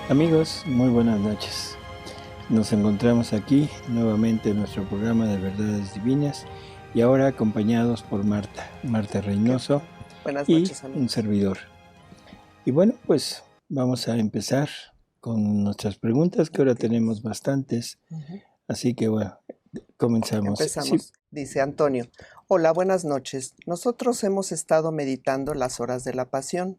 Amigos, muy buenas noches. Nos encontramos aquí nuevamente en nuestro programa de Verdades Divinas y ahora acompañados por Marta Qué Reynoso bueno. Buenas y noches, un amigos. servidor. Y bueno, pues vamos a empezar con nuestras preguntas, que ahora tenemos bastantes. Ujú. Así que bueno, comenzamos. Sí, Empezamos, dice Antonio. Hola, buenas noches. Nosotros hemos estado meditando las horas de la pasión,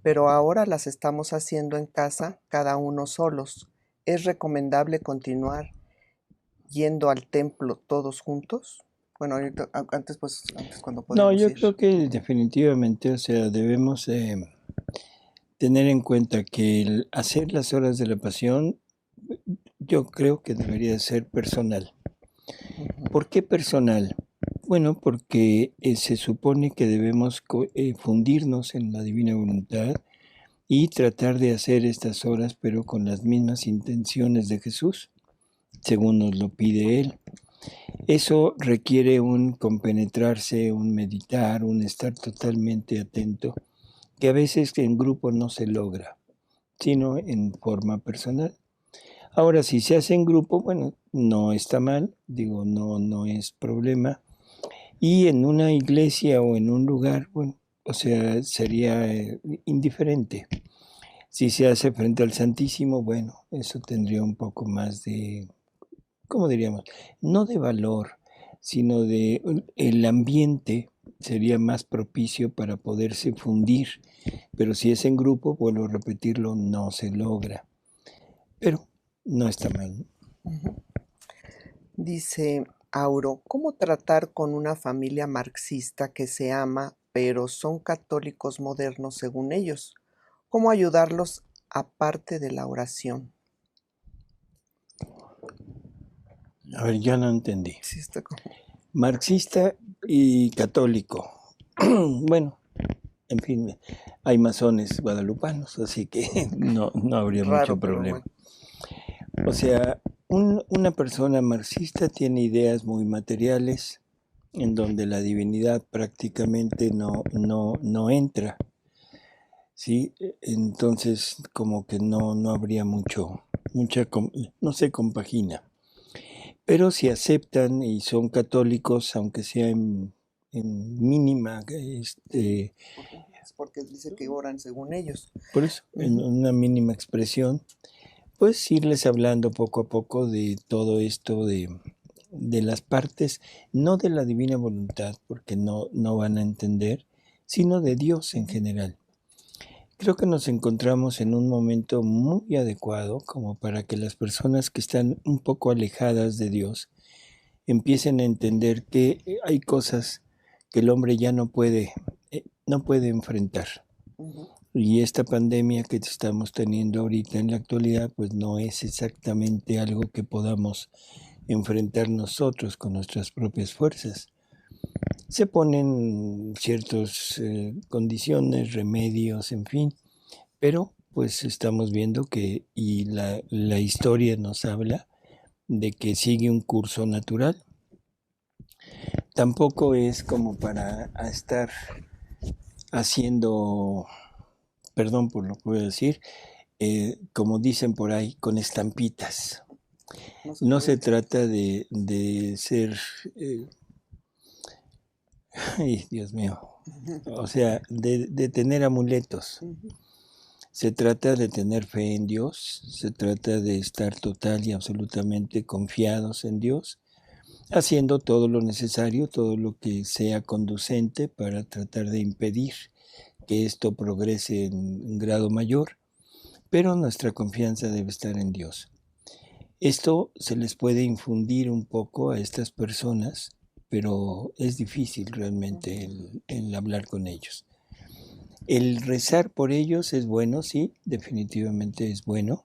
pero ahora las estamos haciendo en casa, cada uno solos. ¿Es recomendable continuar yendo al templo todos juntos? Bueno, antes cuando no, podíamos yo ir. creo que definitivamente, o sea, debemos tener en cuenta que el hacer las horas de la pasión, yo creo que debería ser personal. Ujú. ¿Por qué personal? Bueno, porque se supone que debemos fundirnos en la divina voluntad y tratar de hacer estas horas, pero con las mismas intenciones de Jesús, según nos lo pide Él. Eso requiere un compenetrarse, un meditar, un estar totalmente atento, que a veces en grupo no se logra, sino en forma personal. Ahora, si se hace en grupo, bueno, no está mal, digo, no es problema. Y en una iglesia o en un lugar, bueno, o sea, sería indiferente. Si se hace frente al Santísimo, bueno, eso tendría un poco más de, ¿cómo diríamos? No de valor, sino de el ambiente sería más propicio para poderse fundir. Pero si es en grupo, vuelvo a repetirlo, no se logra. Pero no está mal, ¿no? Ujú. Dice Auro, ¿cómo tratar con una familia marxista que se ama, pero son católicos modernos según ellos? ¿Cómo ayudarlos aparte de la oración? A ver, yo no entendí. Sí, está como Marxista y católico. Bueno, en fin, hay masones guadalupanos, así que no habría mucho raro, pero problema. bueno. O sea, una persona marxista tiene ideas muy materiales en donde la divinidad prácticamente no entra, ¿sí? Entonces, como que no habría no se compagina. Pero si aceptan y son católicos, aunque sea en mínima, Es porque dice que oran según ellos. por eso, en Ujú. una mínima expresión, pues irles hablando poco a poco de todo esto de las partes, no de la divina voluntad, porque no van a entender, sino de Dios en general. Creo que nos encontramos en un momento muy adecuado como para que las personas que están un poco alejadas de Dios empiecen a entender que hay cosas que el hombre ya no puede enfrentar. Ujú. Y esta pandemia que estamos teniendo ahorita en la actualidad, pues no es exactamente algo que podamos enfrentar nosotros con nuestras propias fuerzas. Se ponen ciertas condiciones, remedios, en fin, pero pues estamos viendo que, y la historia nos habla de que sigue un curso natural. Tampoco es como para estar haciendo, perdón por lo que voy a decir, como dicen por ahí, con estampitas. No se No se puede. trata de ser, eh, ay, Dios mío, o sea, de tener amuletos. Ujú. Se trata de tener fe en Dios, se trata de estar total y absolutamente confiados en Dios, haciendo todo lo necesario, todo lo que sea conducente para tratar de impedir que esto progrese en un grado mayor, pero nuestra confianza debe estar en Dios. Esto se les puede infundir un poco a estas personas, pero es difícil realmente Ujú. el hablar con ellos. El rezar por ellos es bueno, sí, definitivamente es bueno,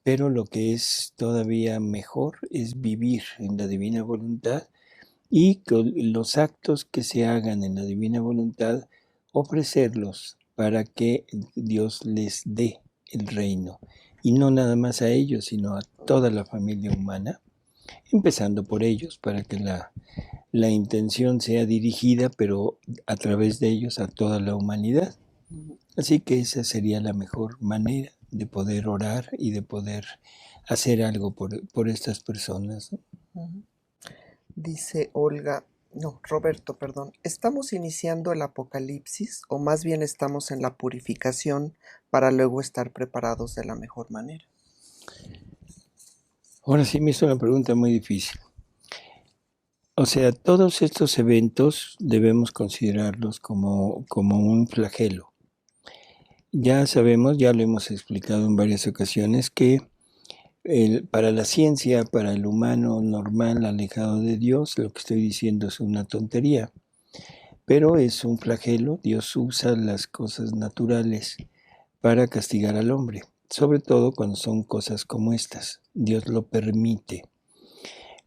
pero lo que es todavía mejor es vivir en la divina voluntad y con los actos que se hagan en la divina voluntad, ofrecerlos para que Dios les dé el reino. Y no nada más a ellos, sino a toda la familia humana, empezando por ellos, para que la intención sea dirigida, pero a través de ellos a toda la humanidad. Ujú. Así que esa sería la mejor manera de poder orar y de poder hacer algo por estas personas, ¿no? Ujú. Dice Olga, no, Roberto, perdón. ¿Estamos iniciando el apocalipsis o más bien estamos en la purificación para luego estar preparados de la mejor manera? Ahora sí me hizo una pregunta muy difícil. O sea, todos estos eventos debemos considerarlos como un flagelo. Ya sabemos, ya lo hemos explicado en varias ocasiones, que para la ciencia, para el humano normal alejado de Dios, lo que estoy diciendo es una tontería, pero es un flagelo. Dios usa las cosas naturales para castigar al hombre, sobre todo cuando son cosas como estas. Dios lo permite.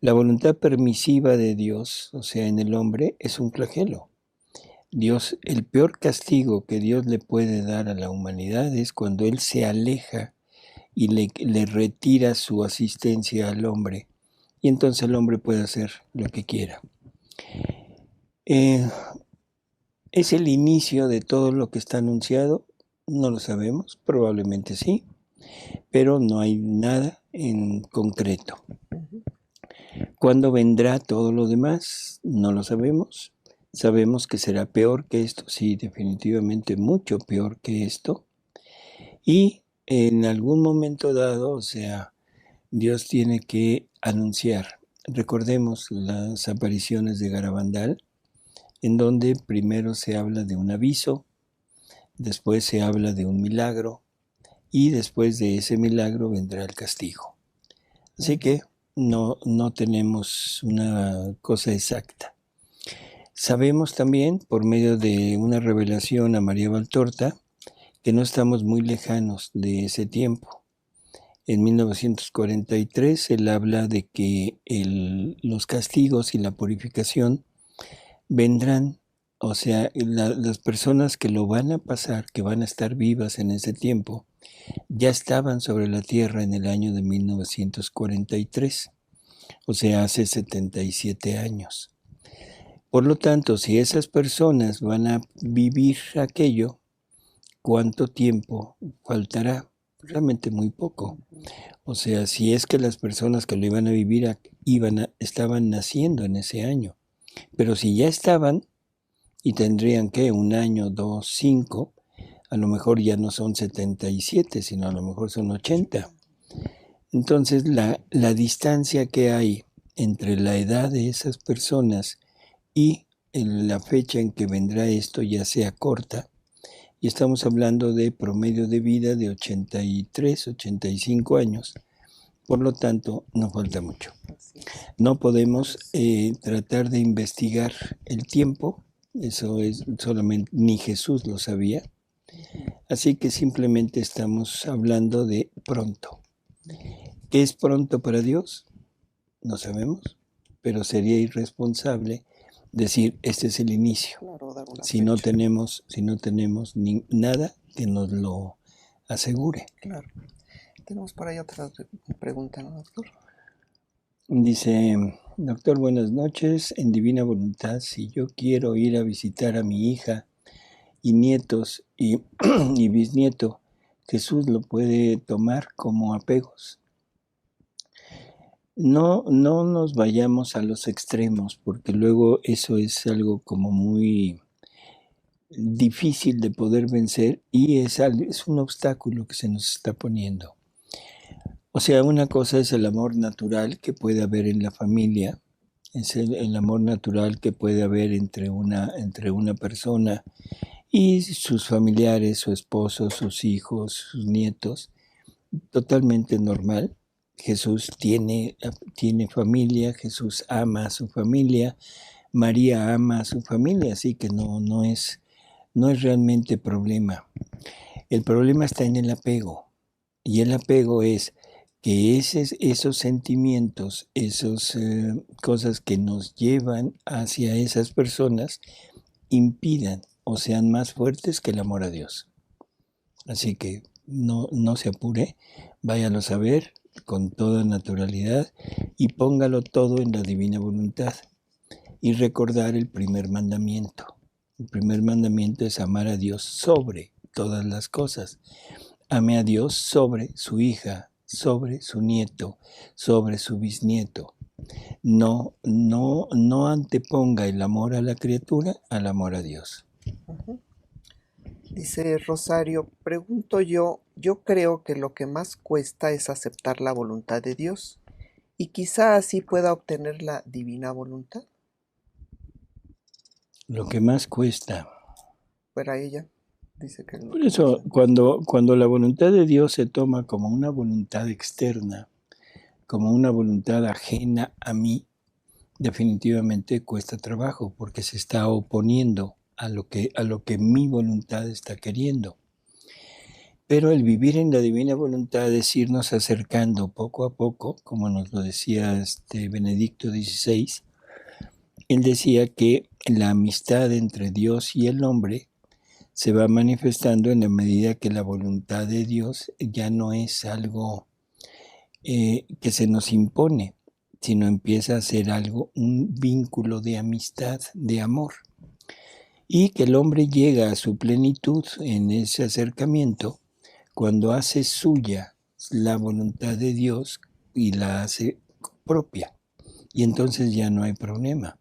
La voluntad permisiva de Dios, o sea, en el hombre, es un flagelo. Dios, el peor castigo que Dios le puede dar a la humanidad es cuando Él se aleja y le retira su asistencia al hombre. Y entonces el hombre puede hacer lo que quiera. ¿Es el inicio de todo lo que está anunciado? No lo sabemos, probablemente sí, pero no hay nada en concreto. ¿Cuándo vendrá todo lo demás? No lo sabemos. Sabemos que será peor que esto, sí, definitivamente mucho peor que esto. Y en algún momento dado, o sea, Dios tiene que anunciar. Recordemos las apariciones de Garabandal, en donde primero se habla de un aviso, después se habla de un milagro, y después de ese milagro vendrá el castigo. Así que no tenemos una cosa exacta. Sabemos también, por medio de una revelación a María Valtorta, que no estamos muy lejanos de ese tiempo. En 1943 él habla de que los castigos y la purificación vendrán, o sea, las personas que lo van a pasar, que van a estar vivas en ese tiempo, ya estaban sobre la tierra en el año de 1943, o sea, hace 77 años. Por lo tanto, si esas personas van a vivir aquello, ¿cuánto tiempo faltará? Realmente muy poco. O sea, si es que las personas que lo iban a vivir estaban naciendo en ese año. Pero si ya estaban y tendrían que 1 año, 2, 5, a lo mejor ya no son 77, sino a lo mejor son 80. Entonces, la distancia que hay entre la edad de esas personas y la fecha en que vendrá esto ya sea corta, y estamos hablando de promedio de vida de 83, 85 años. Por lo tanto, no falta mucho. No podemos tratar de investigar el tiempo, eso es solamente, ni Jesús lo sabía, así que simplemente estamos hablando de pronto. ¿Qué es pronto para Dios? No sabemos, pero sería irresponsable decir este es el inicio, si no tenemos nada que nos lo asegure. Claro. Tenemos por ahí otra pregunta, ¿no, doctor? Dice, doctor, buenas noches. En divina voluntad, si yo quiero ir a visitar a mi hija y nietos y, y bisnieto, ¿Jesús lo puede tomar como apegos? No nos vayamos a los extremos, porque luego eso es algo como muy difícil de poder vencer y es un obstáculo que se nos está poniendo. O sea, una cosa es el amor natural que puede haber en la familia, es el amor natural que puede haber entre una persona y sus familiares, su esposo, sus hijos, sus nietos, totalmente normal. Jesús tiene familia, Jesús ama a su familia, María ama a su familia, así que no es realmente problema. El problema está en el apego, y el apego es que esos sentimientos, esas cosas que nos llevan hacia esas personas, impidan o sean más fuertes que el amor a Dios. Así que no se apure, váyalo a saber con toda naturalidad y póngalo todo en la divina voluntad y recordar el primer mandamiento. El primer mandamiento es amar a Dios sobre todas las cosas. ame a Dios sobre su hija, sobre su nieto, sobre su bisnieto. No anteponga el amor a la criatura al amor a Dios. Ujú. Dice Rosario, pregunto yo creo que lo que más cuesta es aceptar la voluntad de Dios y quizá así pueda obtener la divina voluntad. Lo que más cuesta. Para ella, dice que es lo Por que más eso, le... cuando la voluntad de Dios se toma como una voluntad externa, como una voluntad ajena a mí, definitivamente cuesta trabajo porque se está oponiendo a lo que mi voluntad está queriendo. Pero el vivir en la divina voluntad es irnos acercando poco a poco, como nos lo decía Benedicto XVI. Él decía que la amistad entre Dios y el hombre se va manifestando en la medida que la voluntad de Dios ya no es algo que se nos impone, sino empieza a ser algo, un vínculo de amistad, de amor. Y que el hombre llega a su plenitud en ese acercamiento cuando hace suya la voluntad de Dios y la hace propia. Y entonces ya no hay problema,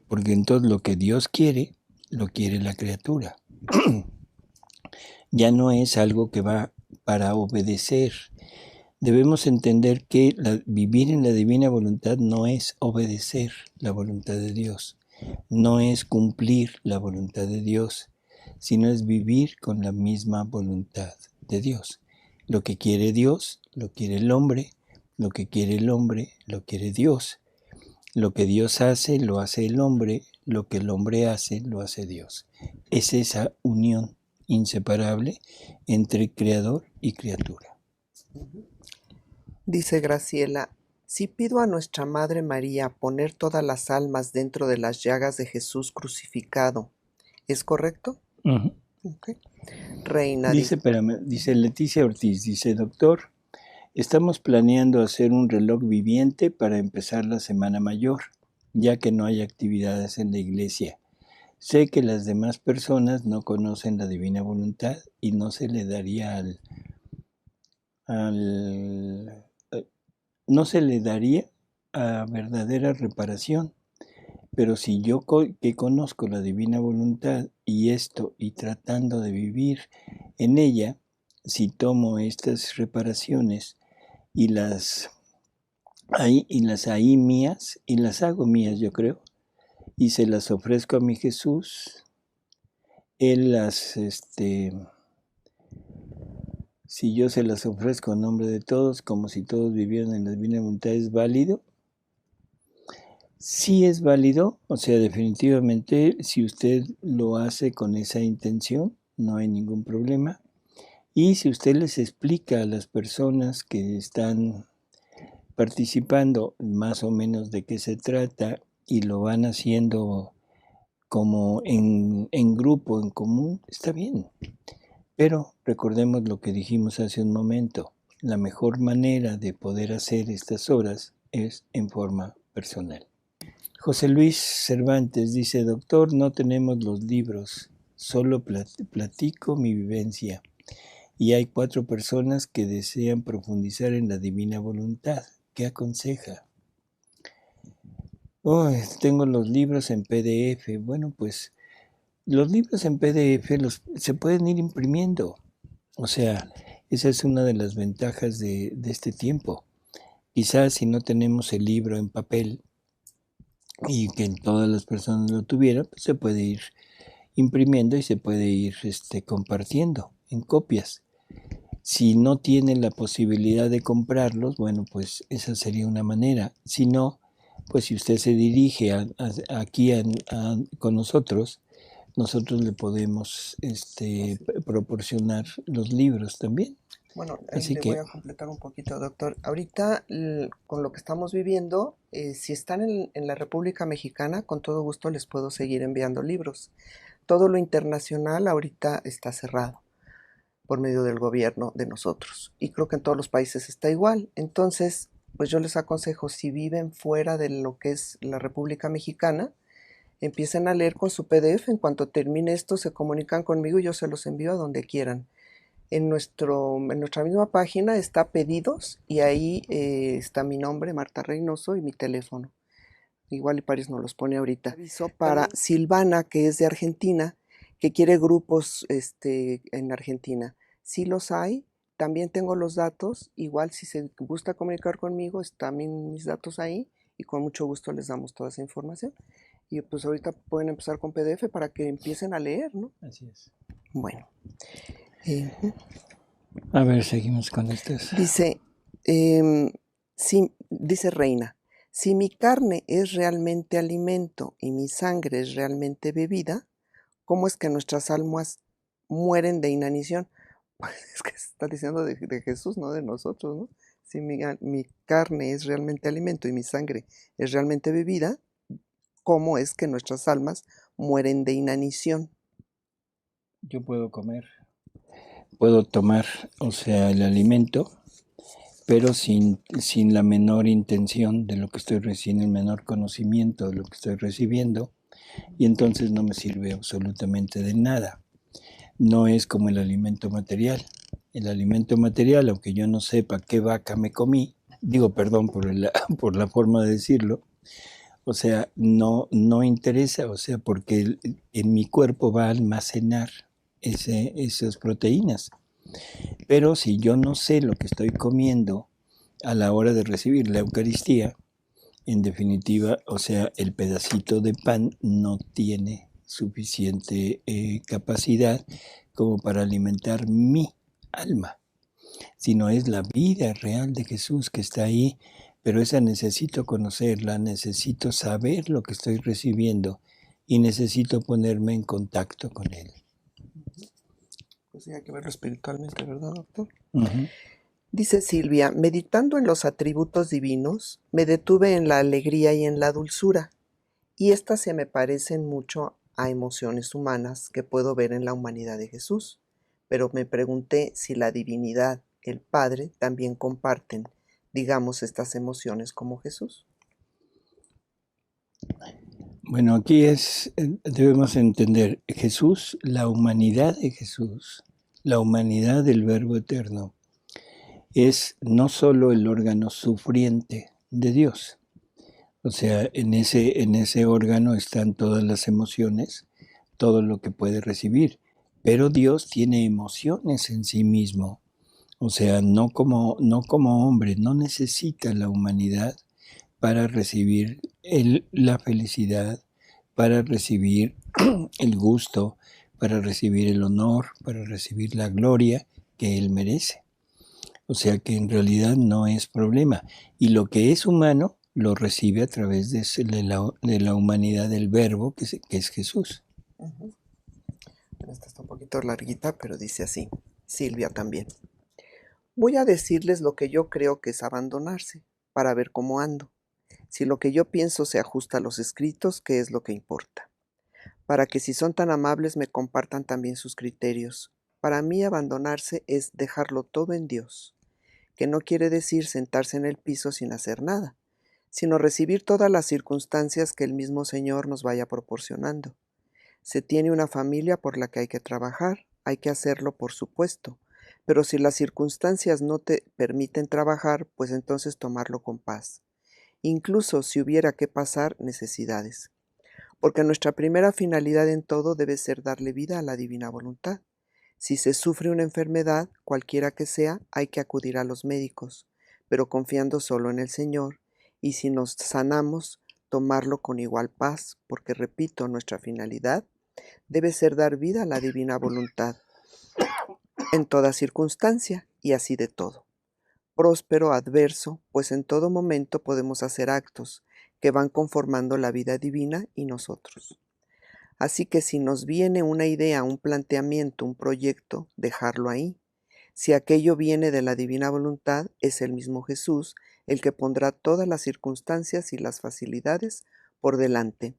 porque entonces lo que Dios quiere, lo quiere la criatura. Ya no es algo que va para obedecer. Debemos entender que vivir en la divina voluntad no es obedecer la voluntad de Dios, no es cumplir la voluntad de Dios, sino es vivir con la misma voluntad de Dios. Lo que quiere Dios, lo quiere el hombre, lo que quiere el hombre, lo quiere Dios. Lo que Dios hace, lo hace el hombre, lo que el hombre hace, lo hace Dios. Es esa unión inseparable entre creador y criatura. Dice Graciela, si pido a nuestra Madre María poner todas las almas dentro de las llagas de Jesús crucificado, ¿es correcto? Uh-huh. Okay. Reina dice, dice Leticia Ortiz, dice, doctor, estamos planeando hacer un reloj viviente para empezar la Semana Mayor, ya que no hay actividades en la iglesia. Sé que las demás personas no conocen la divina voluntad y no se le daría no se le daría a verdadera reparación. Pero si yo que conozco la divina voluntad y tratando de vivir en ella, si tomo estas reparaciones y las ahí mías y las hago mías, yo creo, y se las ofrezco a mi Jesús, Él si yo se las ofrezco en nombre de todos, como si todos vivieran en la divina voluntad, ¿es válido? Sí es válido, o sea, definitivamente, si usted lo hace con esa intención, no hay ningún problema. Y si usted les explica a las personas que están participando más o menos de qué se trata y lo van haciendo como en grupo, en común, está bien. Pero recordemos lo que dijimos hace un momento, la mejor manera de poder hacer estas horas es en forma personal. José Luis Cervantes dice, doctor, no tenemos los libros, solo platico mi vivencia. Y hay 4 personas que desean profundizar en la divina voluntad. ¿Qué aconseja? Oh, tengo los libros en PDF. Bueno, pues los libros en PDF se pueden ir imprimiendo. O sea, esa es una de las ventajas de este tiempo. Quizás si no tenemos el libro en papel y que todas las personas lo tuvieran, pues se puede ir imprimiendo y se puede ir compartiendo en copias. Si no tiene la posibilidad de comprarlos, bueno, pues esa sería una manera. Si no, pues si usted se dirige aquí con nosotros le podemos proporcionar los libros también. bueno, ahí Así le voy que, a completar un poquito, doctor. Ahorita, con lo que estamos viviendo, si están en la República Mexicana, con todo gusto les puedo seguir enviando libros. Todo lo internacional ahorita está cerrado por medio del gobierno de nosotros. Y creo que en todos los países está igual. Entonces, pues yo les aconsejo, si viven fuera de lo que es la República Mexicana, empiecen a leer con su PDF. En cuanto termine esto, se comunican conmigo y yo se los envío a donde quieran. En nuestra misma página está pedidos y ahí está mi nombre, Marta Reynoso, y mi teléfono. Igual y París nos los pone ahorita. Aviso para Silvana, que es de Argentina, que quiere grupos en Argentina. Sí los hay, también tengo los datos, igual si se gusta comunicar conmigo, están mis datos ahí y con mucho gusto les damos toda esa información. Y pues ahorita pueden empezar con PDF para que empiecen a leer, ¿no? Así es. Bueno. A ver, seguimos con estas. Dice, dice Reina, si mi carne es realmente alimento y mi sangre es realmente bebida, ¿cómo es que nuestras almas mueren de inanición? Pues es que se está diciendo de Jesús, no de nosotros, ¿no? Si mi carne es realmente alimento y mi sangre es realmente bebida, ¿cómo es que nuestras almas mueren de inanición? Yo puedo comer, puedo tomar, o sea, el alimento, pero sin la menor intención de lo que estoy recibiendo, el menor conocimiento de lo que estoy recibiendo, y entonces no me sirve absolutamente de nada. No es como el alimento material. El alimento material, aunque yo no sepa qué vaca me comí, digo perdón por la forma de decirlo, o sea, no interesa, o sea, porque en mi cuerpo va a almacenar esas proteínas. Pero si yo no sé lo que estoy comiendo a la hora de recibir la Eucaristía, en definitiva, o sea, el pedacito de pan no tiene suficiente capacidad como para alimentar mi alma, sino es la vida real de Jesús que está ahí, pero esa necesito conocerla, necesito saber lo que estoy recibiendo y necesito ponerme en contacto con Él. Pues sí, hay que verlo espiritualmente, ¿verdad, doctor? Uh-huh. Dice Silvia, meditando en los atributos divinos, me detuve en la alegría y en la dulzura, y estas se me parecen mucho a emociones humanas que puedo ver en la humanidad de Jesús, pero me pregunté si la divinidad, el Padre, también comparten, digamos, estas emociones como Jesús. Bueno, aquí debemos entender Jesús, la humanidad de Jesús, la humanidad del Verbo Eterno, es no solo el órgano sufriente de Dios, o sea, en ese órgano están todas las emociones, todo lo que puede recibir, pero Dios tiene emociones en sí mismo, o sea, no como hombre, no necesita la humanidad para recibir la felicidad, para recibir el gusto, para recibir el honor, para recibir la gloria que Él merece. O sea que en realidad no es problema. Y lo que es humano lo recibe a través de la humanidad del Verbo, que es Jesús. Uh-huh. Esta está un poquito larguita, pero dice así. Silvia también. Voy a decirles lo que yo creo que es abandonarse, para ver cómo ando. Si lo que yo pienso se ajusta a los escritos, ¿qué es lo que importa? Para que si son tan amables me compartan también sus criterios. Para mí abandonarse es dejarlo todo en Dios, que no quiere decir sentarse en el piso sin hacer nada, sino recibir todas las circunstancias que el mismo Señor nos vaya proporcionando. Se tiene una familia por la que hay que trabajar, hay que hacerlo por supuesto, pero si las circunstancias no te permiten trabajar, pues entonces tomarlo con paz, incluso si hubiera que pasar necesidades. Porque nuestra primera finalidad en todo debe ser darle vida a la divina voluntad. Si se sufre una enfermedad, cualquiera que sea, hay que acudir a los médicos, pero confiando solo en el Señor, y si nos sanamos, tomarlo con igual paz, porque repito, nuestra finalidad debe ser dar vida a la divina voluntad, en toda circunstancia y así de todo. Próspero, adverso, pues en todo momento podemos hacer actos que van conformando la vida divina y nosotros. Así que si nos viene una idea, un planteamiento, un proyecto, dejarlo ahí. Si aquello viene de la divina voluntad, es el mismo Jesús el que pondrá todas las circunstancias y las facilidades por delante,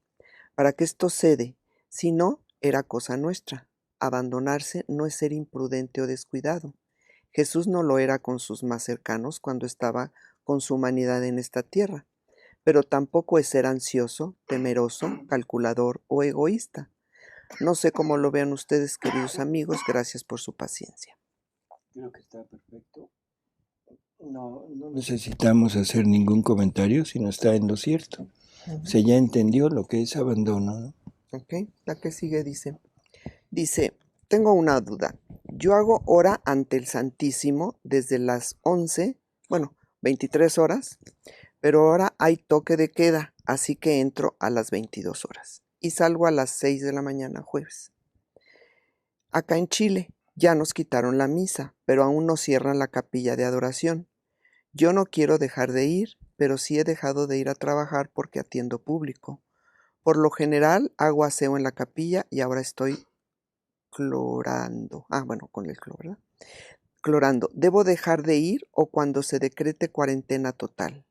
para que esto cede. Si no, era cosa nuestra. Abandonarse no es ser imprudente o descuidado. Jesús no lo era con sus más cercanos cuando estaba con su humanidad en esta tierra, pero tampoco es ser ansioso, temeroso, calculador o egoísta. No sé cómo lo vean ustedes, queridos amigos, gracias por su paciencia. Creo que está perfecto. No necesitamos hacer ningún comentario, sino está en lo cierto. Se ya entendió lo que es abandono, ¿no? Ok, la que sigue dice, tengo una duda. Yo hago hora ante el Santísimo desde las 11, 23 horas, pero ahora hay toque de queda, así que entro a las 22 horas y salgo a las 6 de la mañana jueves. Acá en Chile ya nos quitaron la misa, pero aún no cierran la capilla de adoración. Yo no quiero dejar de ir, pero sí he dejado de ir a trabajar porque atiendo público. Por lo general hago aseo en la capilla y ahora estoy clorando. Con el cloro, ¿verdad? Clorando. ¿Debo dejar de ir o cuando se decrete cuarentena total?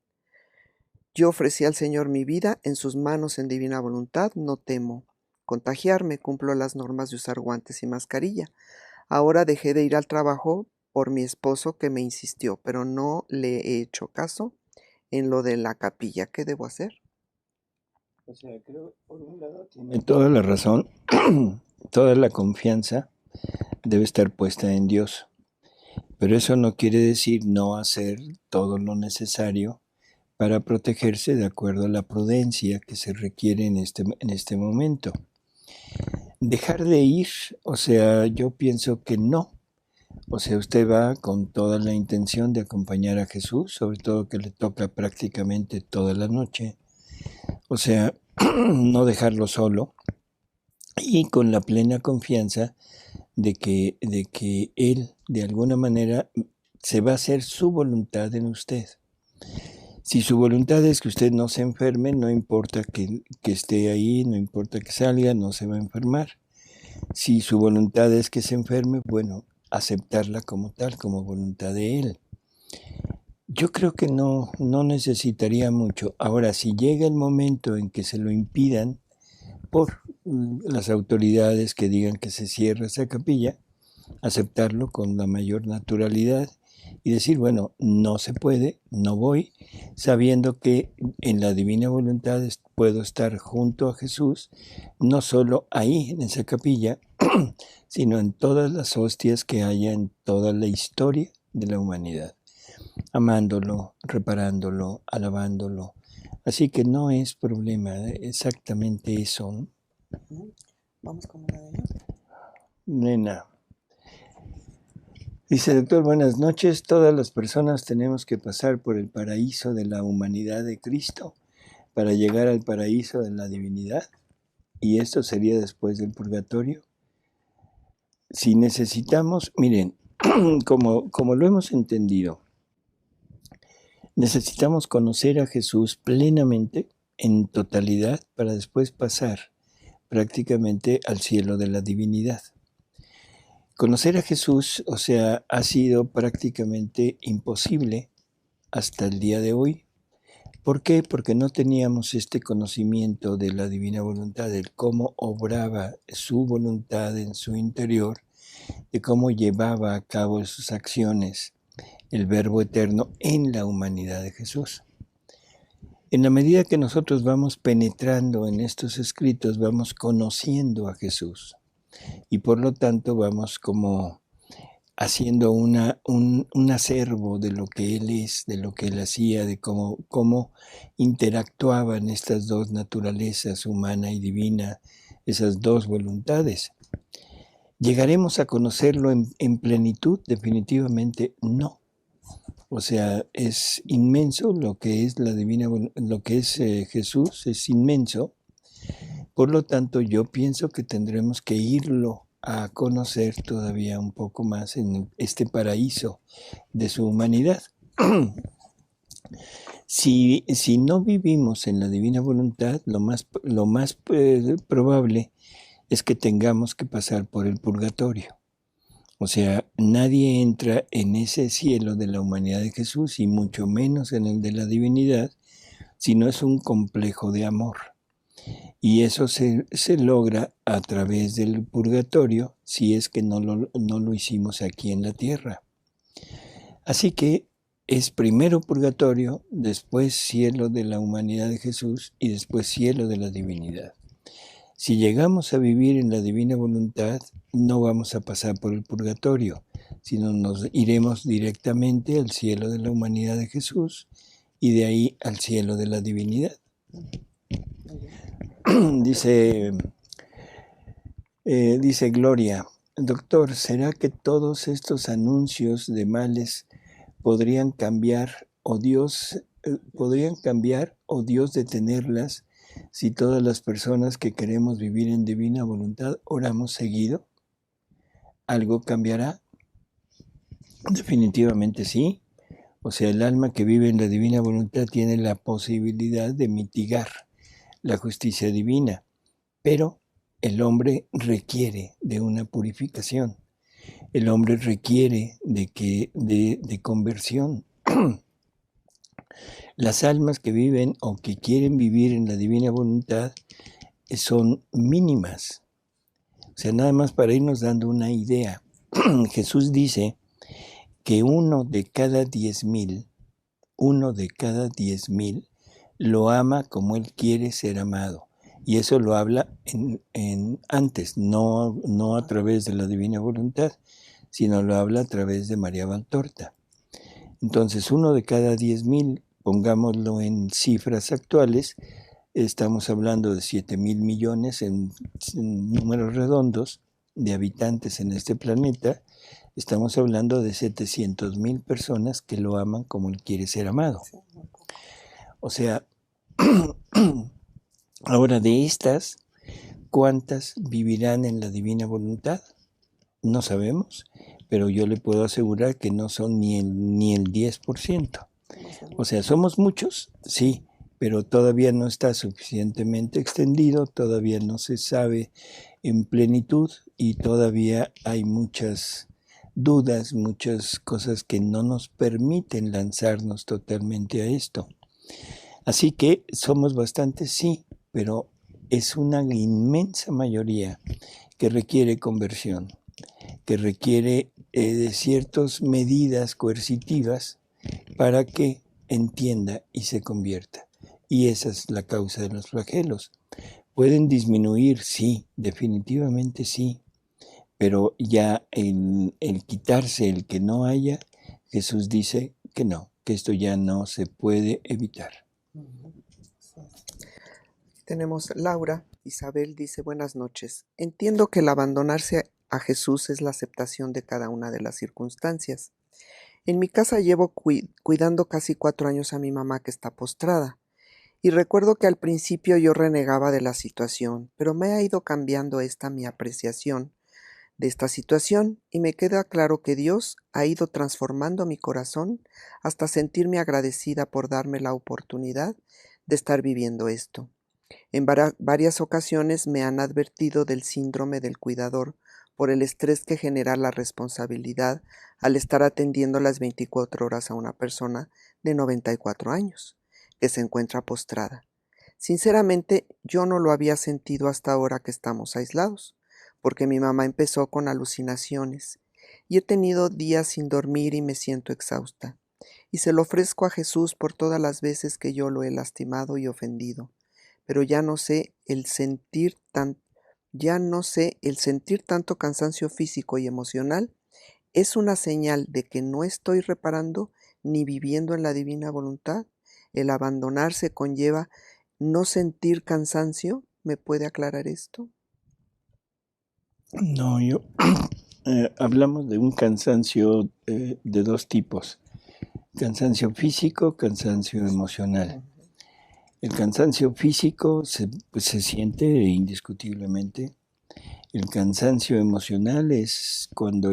Yo ofrecí al Señor mi vida, en sus manos en divina voluntad, no temo contagiarme, cumplo las normas de usar guantes y mascarilla. Ahora dejé de ir al trabajo por mi esposo que me insistió, pero no le he hecho caso en lo de la capilla. ¿Qué debo hacer? O sea, creo, por un lado, tiene toda la razón, toda la confianza debe estar puesta en Dios. Pero eso no quiere decir no hacer todo lo necesario para protegerse de acuerdo a la prudencia que se requiere en este momento. Dejar de ir, o sea, yo pienso que no. O sea, usted va con toda la intención de acompañar a Jesús, sobre todo que le toca prácticamente toda la noche. O sea, no dejarlo solo y con la plena confianza de que Él, de alguna manera, se va a hacer su voluntad en usted. Si su voluntad es que usted no se enferme, no importa que esté ahí, no importa que salga, no se va a enfermar. Si su voluntad es que se enferme, bueno, aceptarla como tal, como voluntad de Él. Yo creo que no necesitaría mucho. Ahora, si llega el momento en que se lo impidan por las autoridades que digan que se cierra esa capilla, aceptarlo con la mayor naturalidad y decir, bueno, no se puede, no voy, sabiendo que en la divina voluntad puedo estar junto a Jesús, no solo ahí en esa capilla, sino en todas las hostias que haya en toda la historia de la humanidad, amándolo, reparándolo, alabándolo. Así que no es problema, exactamente eso, ¿no? Vamos con una de ellas. Nena. Dice, doctor, buenas noches. Todas las personas tenemos que pasar por el paraíso de la humanidad de Cristo para llegar al paraíso de la divinidad. Y esto sería después del purgatorio. Si necesitamos, miren, como lo hemos entendido, necesitamos conocer a Jesús plenamente, en totalidad, para después pasar prácticamente al cielo de la divinidad. Conocer a Jesús, o sea, ha sido prácticamente imposible hasta el día de hoy. ¿Por qué? Porque no teníamos este conocimiento de la divina voluntad, de cómo obraba su voluntad en su interior, de cómo llevaba a cabo sus acciones el Verbo Eterno en la humanidad de Jesús. En la medida que nosotros vamos penetrando en estos escritos, vamos conociendo a Jesús y por lo tanto vamos como haciendo un acervo de lo que Él es, de lo que Él hacía, de cómo interactuaban estas dos naturalezas, humana y divina, esas dos voluntades. ¿Llegaremos a conocerlo en plenitud? Definitivamente no. O sea, es inmenso lo que es la divina, lo que es Jesús, es inmenso. Por lo tanto, yo pienso que tendremos que irlo a conocer todavía un poco más en este paraíso de su humanidad. Si no vivimos en la divina voluntad, lo más probable es que tengamos que pasar por el purgatorio. O sea, nadie entra en ese cielo de la humanidad de Jesús y mucho menos en el de la divinidad, si no es un complejo de amor. Y eso se logra a través del purgatorio si es que no lo hicimos aquí en la tierra. Así que es primero purgatorio, después cielo de la humanidad de Jesús y después cielo de la divinidad. Si llegamos a vivir en la divina voluntad, no vamos a pasar por el purgatorio, sino nos iremos directamente al cielo de la humanidad de Jesús y de ahí al cielo de la divinidad. Dice Gloria, doctor, ¿será que todos estos anuncios de males podrían cambiar o Dios detenerlas si todas las personas que queremos vivir en divina voluntad oramos seguido? ¿Algo cambiará? Definitivamente sí. O sea, el alma que vive en la divina voluntad tiene la posibilidad de mitigar la justicia divina, pero el hombre requiere de una purificación. El hombre requiere de conversión. Las almas que viven o que quieren vivir en la divina voluntad son mínimas. O sea, nada más para irnos dando una idea. Jesús dice que uno de cada 10,000 lo ama como él quiere ser amado. Y eso lo habla antes, no a través de la divina voluntad, sino lo habla a través de María Valtorta. Entonces, uno de cada 10,000, pongámoslo en cifras actuales, estamos hablando de 7,000 millones en números redondos de habitantes en este planeta. Estamos hablando de 700,000 personas que lo aman como él quiere ser amado. O sea, ahora de estas, ¿cuántas vivirán en la divina voluntad? No sabemos, pero yo le puedo asegurar que no son ni el 10%. O sea, ¿somos muchos? Sí, pero todavía no está suficientemente extendido, todavía no se sabe en plenitud y todavía hay muchas dudas, muchas cosas que no nos permiten lanzarnos totalmente a esto. Así que somos bastantes, sí, pero es una inmensa mayoría que requiere conversión, que requiere de ciertas medidas coercitivas para que entienda y se convierta. Y esa es la causa de los flagelos. ¿Pueden disminuir? Sí, definitivamente sí. Pero ya el quitarse el que no haya, Jesús dice que no, que esto ya no se puede evitar. Tenemos Laura. Isabel dice: buenas noches. Entiendo que el abandonarse a Jesús es la aceptación de cada una de las circunstancias. En mi casa llevo cuidando casi 4 años a mi mamá que está postrada. Y recuerdo que al principio yo renegaba de la situación, pero me ha ido cambiando mi apreciación de esta situación y me queda claro que Dios ha ido transformando mi corazón hasta sentirme agradecida por darme la oportunidad de estar viviendo esto. En varias ocasiones me han advertido del síndrome del cuidador por el estrés que genera la responsabilidad al estar atendiendo las 24 horas a una persona de 94 años que se encuentra postrada. Sinceramente, yo no lo había sentido hasta ahora que estamos aislados, porque mi mamá empezó con alucinaciones y he tenido días sin dormir y me siento exhausta. Y se lo ofrezco a Jesús por todas las veces que yo lo he lastimado y ofendido, pero ya no sé el sentir tanto cansancio físico y emocional. ¿Es una señal de que no estoy reparando ni viviendo en la divina voluntad? ¿El abandonarse conlleva no sentir cansancio? ¿Me puede aclarar esto? No, hablamos de un cansancio de dos tipos: cansancio físico, cansancio emocional. El cansancio físico se siente indiscutiblemente. El cansancio emocional es cuando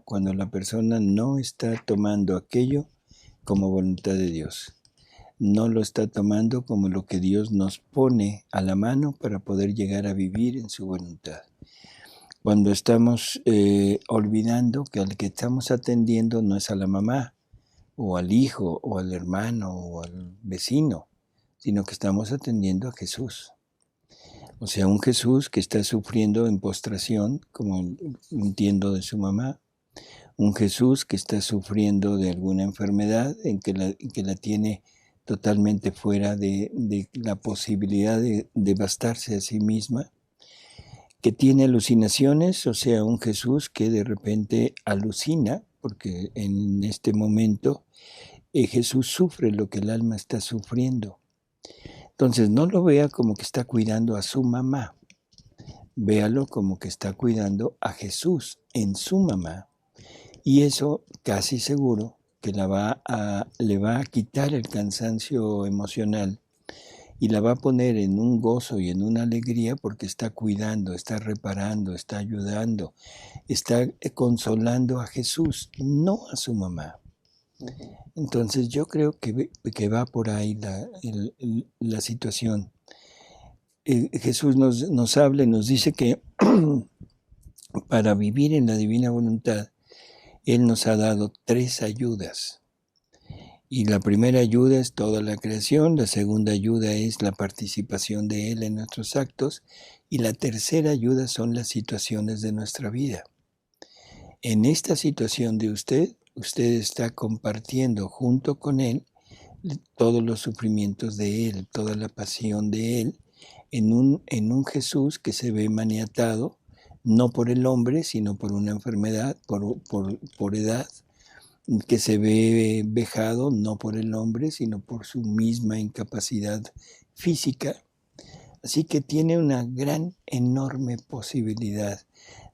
cuando la persona no está tomando aquello como voluntad de Dios. No lo está tomando como lo que Dios nos pone a la mano para poder llegar a vivir en su voluntad. Cuando estamos olvidando que al que estamos atendiendo no es a la mamá, o al hijo, o al hermano, o al vecino, sino que estamos atendiendo a Jesús. O sea, un Jesús que está sufriendo en postración, como entiendo de su mamá. Un Jesús que está sufriendo de alguna enfermedad en que la tiene totalmente fuera de la posibilidad de bastarse a sí misma. que tiene alucinaciones, o sea, un Jesús que de repente alucina, porque en este momento Jesús sufre lo que el alma está sufriendo. Entonces no lo vea como que está cuidando a su mamá, véalo como que está cuidando a Jesús en su mamá. Y eso casi seguro que le va a quitar el cansancio emocional y la va a poner en un gozo y en una alegría porque está cuidando, está reparando, está ayudando, está consolando a Jesús, no a su mamá. Entonces yo creo que va por ahí la situación. Jesús nos habla y nos dice que para vivir en la divina voluntad, Él nos ha dado 3 ayudas. Y la primera ayuda es toda la creación, la segunda ayuda es la participación de Él en nuestros actos y la tercera ayuda son las situaciones de nuestra vida. En esta situación de usted está compartiendo junto con Él todos los sufrimientos de Él, toda la pasión de Él, en un Jesús que se ve maniatado, no por el hombre, sino por una enfermedad, por edad, que se ve vejado no por el hombre, sino por su misma incapacidad física. Así que tiene una gran, enorme posibilidad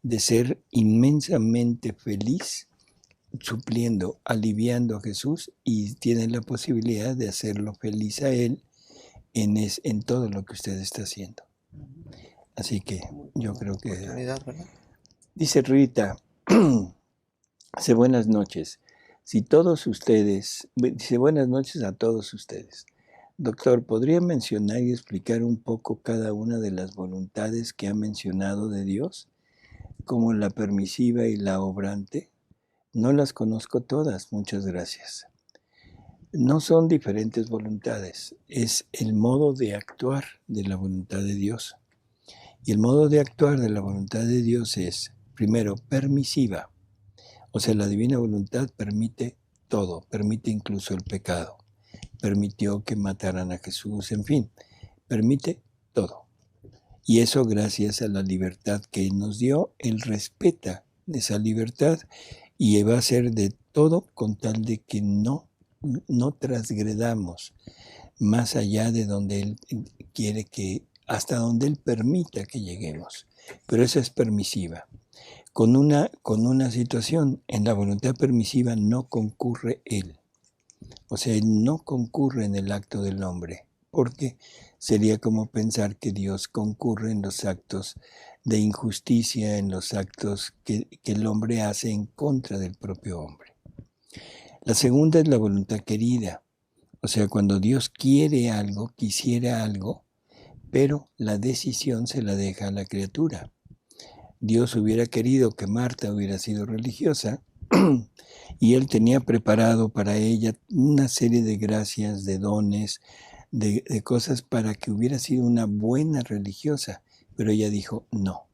de ser inmensamente feliz, supliendo, aliviando a Jesús, y tiene la posibilidad de hacerlo feliz a Él en todo lo que usted está haciendo. Así que yo creo que... Dice Rita, dice buenas noches. Si todos ustedes, dice buenas noches a todos ustedes. Doctor, ¿podría mencionar y explicar un poco cada una de las voluntades que ha mencionado de Dios, como la permisiva y la obrante? No las conozco todas, muchas gracias. No son diferentes voluntades, es el modo de actuar de la voluntad de Dios. Y el modo de actuar de la voluntad de Dios es, primero, permisiva. O sea, la divina voluntad permite todo, permite incluso el pecado, permitió que mataran a Jesús, en fin, permite todo. Y eso gracias a la libertad que Él nos dio, Él respeta esa libertad y va a hacer de todo con tal de que no transgredamos más allá de donde Él quiere que, hasta donde Él permita que lleguemos. Pero eso es permisiva. Con una situación, en la voluntad permisiva no concurre Él. O sea, Él no concurre en el acto del hombre, porque sería como pensar que Dios concurre en los actos de injusticia, en los actos que el hombre hace en contra del propio hombre. La segunda es la voluntad querida. O sea, cuando Dios quiere algo, quisiera algo, pero la decisión se la deja a la criatura. Dios hubiera querido que Marta hubiera sido religiosa y Él tenía preparado para ella una serie de gracias, de dones, de cosas para que hubiera sido una buena religiosa, pero ella dijo no.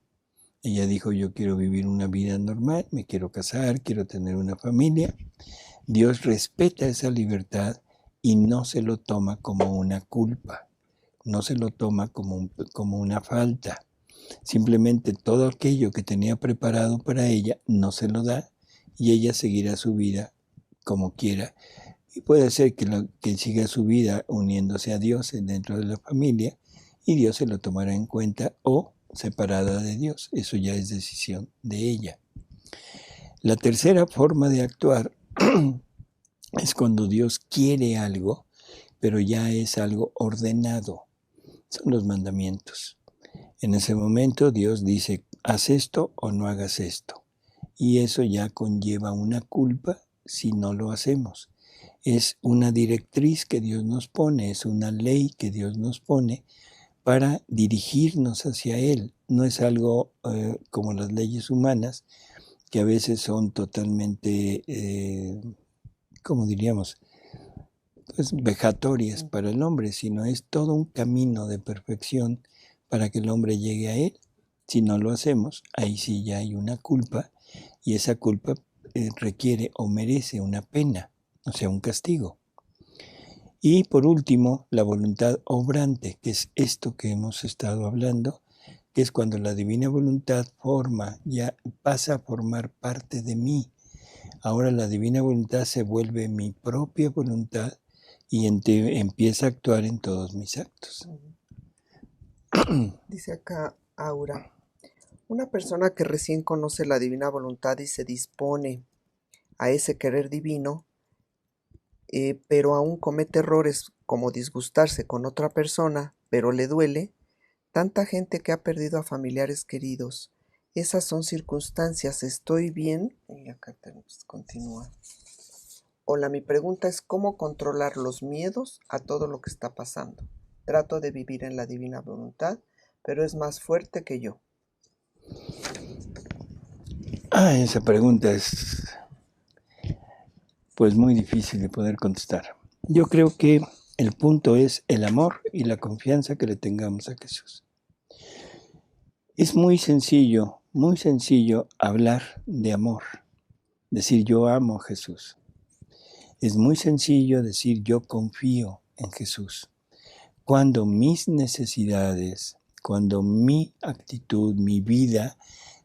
Ella dijo, yo quiero vivir una vida normal, me quiero casar, quiero tener una familia. Dios respeta esa libertad y no se lo toma como una culpa, no se lo toma como una falta. Simplemente todo aquello que tenía preparado para ella no se lo da y ella seguirá su vida como quiera. Y puede ser que siga su vida uniéndose a Dios dentro de la familia y Dios se lo tomará en cuenta o separada de Dios. Eso ya es decisión de ella. La tercera forma de actuar es cuando Dios quiere algo, pero ya es algo ordenado. Son los mandamientos. En ese momento Dios dice, haz esto o no hagas esto. Y eso ya conlleva una culpa si no lo hacemos. Es una directriz que Dios nos pone, es una ley que Dios nos pone para dirigirnos hacia Él. No es algo como las leyes humanas, que a veces son totalmente, ¿cómo diríamos? Pues vejatorias para el hombre, sino es todo un camino de perfección para que el hombre llegue a Él. Si no lo hacemos, ahí sí ya hay una culpa, y esa culpa requiere o merece una pena, o sea, un castigo. Y por último, la voluntad obrante, que es esto que hemos estado hablando, que es cuando la divina voluntad ya pasa a formar parte de mí. Ahora la divina voluntad se vuelve mi propia voluntad y empieza a actuar en todos mis actos. Dice acá Aura, una persona que recién conoce la divina voluntad y se dispone a ese querer divino, pero aún comete errores como disgustarse con otra persona, pero le duele, tanta gente que ha perdido a familiares queridos. Esas son circunstancias. ¿Estoy bien? Y acá continúa. Hola, mi pregunta es ¿cómo controlar los miedos a todo lo que está pasando? Trato de vivir en la divina voluntad, pero es más fuerte que yo. Esa pregunta es pues muy difícil de poder contestar. Yo creo que el punto es el amor y la confianza que le tengamos a Jesús. Es muy sencillo hablar de amor, decir yo amo a Jesús. Es muy sencillo decir yo confío en Jesús. Cuando mis necesidades, cuando mi actitud, mi vida,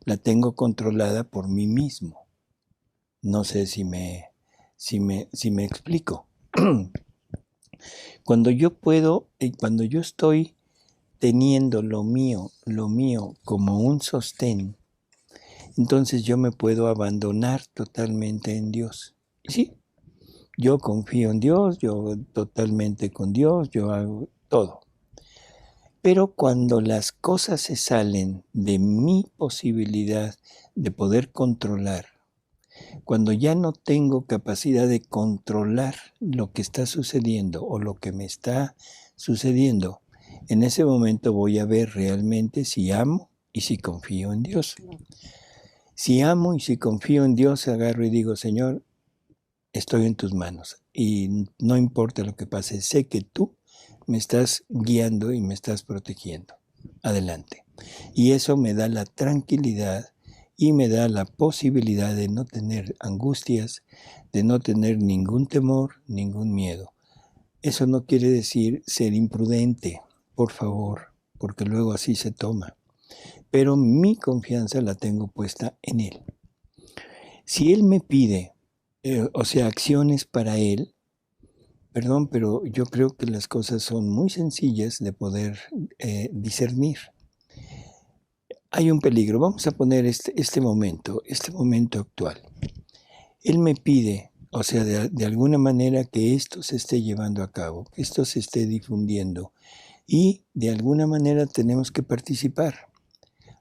la tengo controlada por mí mismo. No sé si me explico. Cuando yo cuando yo estoy teniendo lo mío como un sostén, entonces yo me puedo abandonar totalmente en Dios. Y sí, yo confío en Dios, yo totalmente con Dios, yo hago todo. Pero cuando las cosas se salen de mi posibilidad de poder controlar, cuando ya no tengo capacidad de controlar lo que está sucediendo o lo que me está sucediendo, en ese momento voy a ver realmente si amo y si confío en Dios. Si amo y si confío en Dios, agarro y digo, Señor, estoy en tus manos y no importa lo que pase, sé que tú me estás guiando y me estás protegiendo. Adelante. Y eso me da la tranquilidad y me da la posibilidad de no tener angustias, de no tener ningún temor, ningún miedo. Eso no quiere decir ser imprudente, por favor, porque luego así se toma. Pero mi confianza la tengo puesta en Él. Si Él me pide, acciones para Él, perdón, pero yo creo que las cosas son muy sencillas de poder discernir. Hay un peligro. Vamos a poner este momento actual. Él me pide, de alguna manera que esto se esté llevando a cabo, que esto se esté difundiendo y de alguna manera tenemos que participar.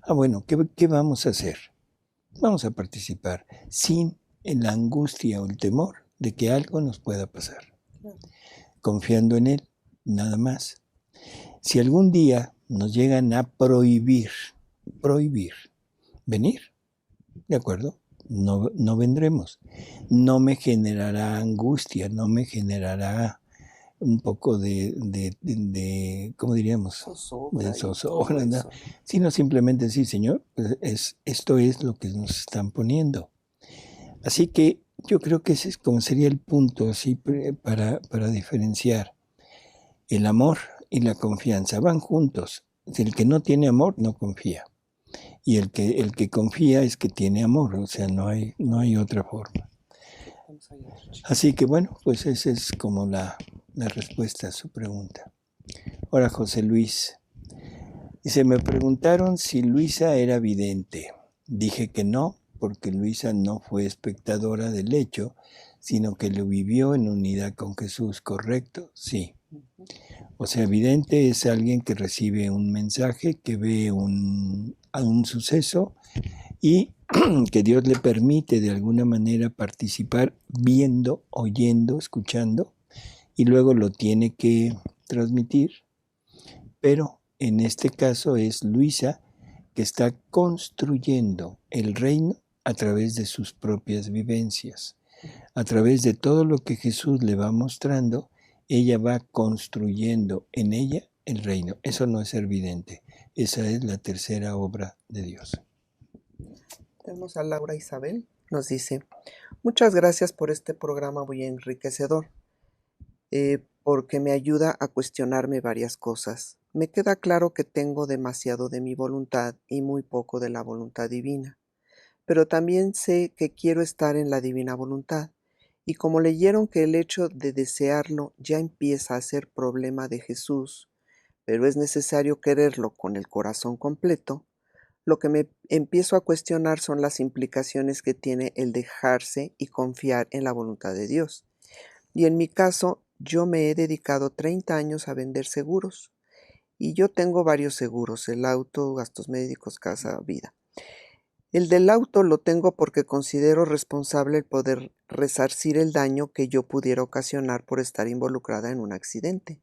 Bueno, ¿qué vamos a hacer? Vamos a participar sin la angustia o el temor de que algo nos pueda pasar. Confiando en Él, nada más. Si algún día nos llegan a prohibir venir, ¿de acuerdo? No vendremos. No me generará angustia, no me generará un poco de ¿cómo diríamos? Zozobra De zozobra, ¿no? Sino simplemente decir, Señor, esto es lo que nos están poniendo. Así que yo creo que ese es como sería el punto así para diferenciar. El amor y la confianza van juntos. El que no tiene amor no confía. Y el que confía es que tiene amor, o sea, no hay otra forma. Así que bueno, pues esa es como la respuesta a su pregunta. Ahora José Luis. Dice, me preguntaron si Luisa era vidente. Dije que no, porque Luisa no fue espectadora del hecho, sino que lo vivió en unidad con Jesús, ¿correcto? Sí. O sea, vidente es alguien que recibe un mensaje, que ve un suceso y que Dios le permite de alguna manera participar viendo, oyendo, escuchando y luego lo tiene que transmitir. Pero en este caso es Luisa que está construyendo el reino a través de sus propias vivencias. A través de todo lo que Jesús le va mostrando, ella va construyendo en ella el reino. Eso no es ser vidente. Esa es la tercera obra de Dios. Tenemos a Laura Isabel. Nos dice, muchas gracias por este programa muy enriquecedor, porque me ayuda a cuestionarme varias cosas. Me queda claro que tengo demasiado de mi voluntad y muy poco de la voluntad divina, pero también sé que quiero estar en la divina voluntad, y como leyeron que el hecho de desearlo ya empieza a ser problema de Jesús, pero es necesario quererlo con el corazón completo, lo que me empiezo a cuestionar son las implicaciones que tiene el dejarse y confiar en la voluntad de Dios. Y en mi caso, yo me he dedicado 30 años a vender seguros. Y yo tengo varios seguros: el auto, gastos médicos, casa, vida. El del auto lo tengo porque considero responsable el poder resarcir el daño que yo pudiera ocasionar por estar involucrada en un accidente.